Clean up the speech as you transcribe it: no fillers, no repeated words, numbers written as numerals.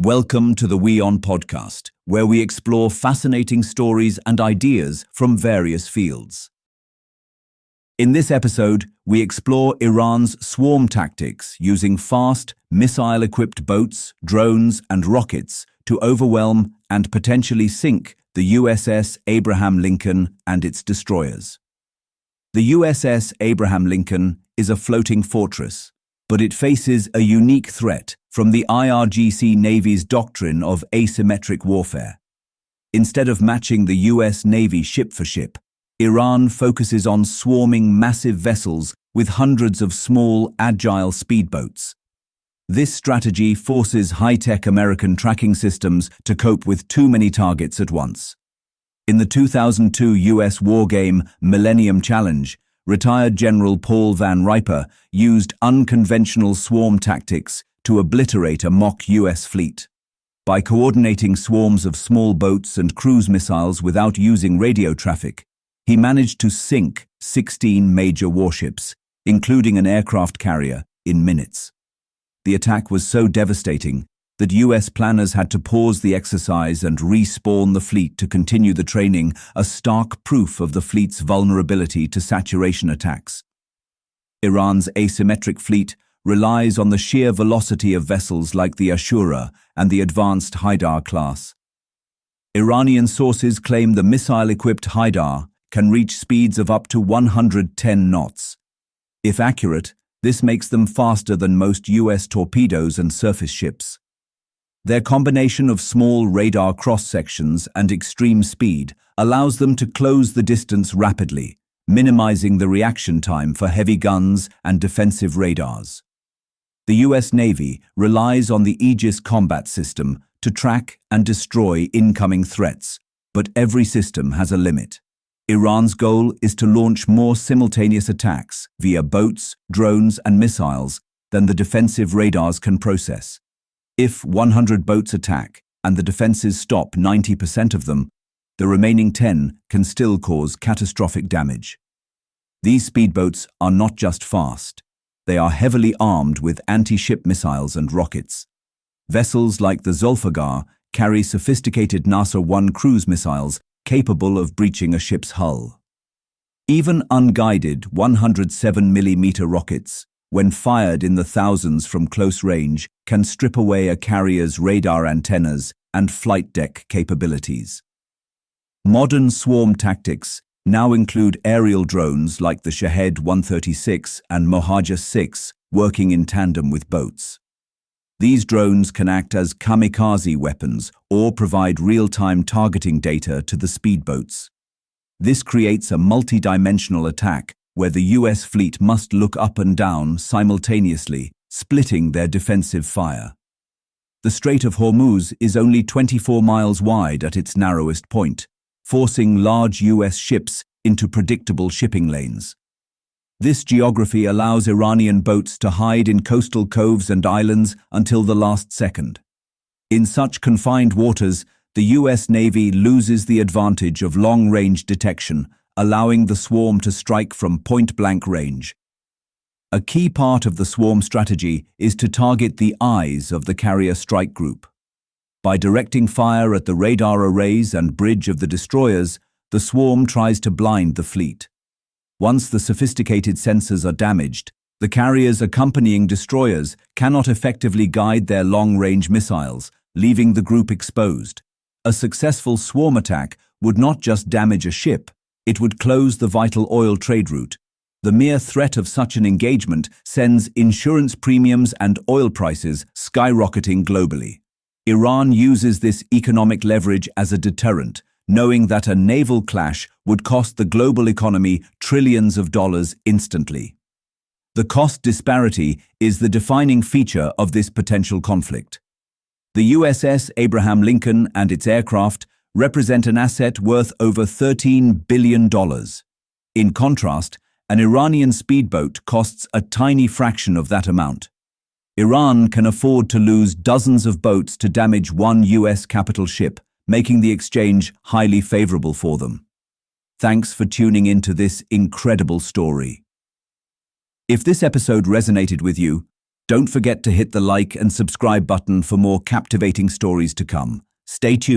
Welcome to the WION podcast, where we explore fascinating stories and ideas from various fields. In this episode, we explore Iran's swarm tactics using fast, missile-equipped boats, drones, and rockets to overwhelm and potentially sink the USS Abraham Lincoln and its destroyers. The USS Abraham Lincoln is a floating fortress, but it faces a unique threat from the IRGC Navy's doctrine of asymmetric warfare. Instead of matching the US Navy ship for ship, Iran focuses on swarming massive vessels with hundreds of small, agile speedboats. This strategy forces high-tech American tracking systems to cope with too many targets at once. In the 2002 US war game Millennium Challenge, retired General Paul Van Riper used unconventional swarm tactics to obliterate a mock US fleet. By coordinating swarms of small boats and cruise missiles without using radio traffic, he managed to sink 16 major warships, including an aircraft carrier, in minutes. The attack was so devastating that US planners had to pause the exercise and respawn the fleet to continue the training, a stark proof of the fleet's vulnerability to saturation attacks. Iran's asymmetric fleet relies on the sheer velocity of vessels like the Ashura and the advanced Haidar class. Iranian sources claim the missile-equipped Haidar can reach speeds of up to 110 knots. If accurate, this makes them faster than most US torpedoes and surface ships. Their combination of small radar cross-sections and extreme speed allows them to close the distance rapidly, minimizing the reaction time for heavy guns and defensive radars. The US Navy relies on the Aegis combat system to track and destroy incoming threats, but every system has a limit. Iran's goal is to launch more simultaneous attacks via boats, drones, and missiles than the defensive radars can process. If 100 boats attack and the defenses stop 90% of them, the remaining 10 can still cause catastrophic damage. These speedboats are not just fast. They are heavily armed with anti-ship missiles and rockets. Vessels like the Zulfiqar carry sophisticated Nasser-1 cruise missiles capable of breaching a ship's hull. Even unguided 107mm rockets, when fired in the thousands from close range, can strip away a carrier's radar antennas and flight deck capabilities. Modern swarm tactics now include aerial drones like the Shahed 136 and Mohajer 6 working in tandem with boats. These drones can act as kamikaze weapons or provide real-time targeting data to the speedboats. This creates a multi-dimensional attack where the US fleet must look up and down simultaneously, splitting their defensive fire. The Strait of Hormuz is only 24 miles wide at its narrowest point, forcing large US ships into predictable shipping lanes. This geography allows Iranian boats to hide in coastal coves and islands until the last second. In such confined waters, the US Navy loses the advantage of long-range detection, allowing the swarm to strike from point-blank range. A key part of the swarm strategy is to target the eyes of the carrier strike group. By directing fire at the radar arrays and bridge of the destroyers, the swarm tries to blind the fleet. Once the sophisticated sensors are damaged, the carriers accompanying destroyers cannot effectively guide their long-range missiles, leaving the group exposed. A successful swarm attack would not just damage a ship, it would close the vital oil trade route. The mere threat of such an engagement sends insurance premiums and oil prices skyrocketing globally. Iran uses this economic leverage as a deterrent, knowing that a naval clash would cost the global economy trillions of dollars instantly. The cost disparity is the defining feature of this potential conflict. The USS Abraham Lincoln and its aircraft represent an asset worth over $13 billion. In contrast, an Iranian speedboat costs a tiny fraction of that amount. Iran can afford to lose dozens of boats to damage one US capital ship, making the exchange highly favorable for them. Thanks for tuning into this incredible story. If this episode resonated with you, Don't forget to hit the like and subscribe button for more captivating stories to come. Stay tuned.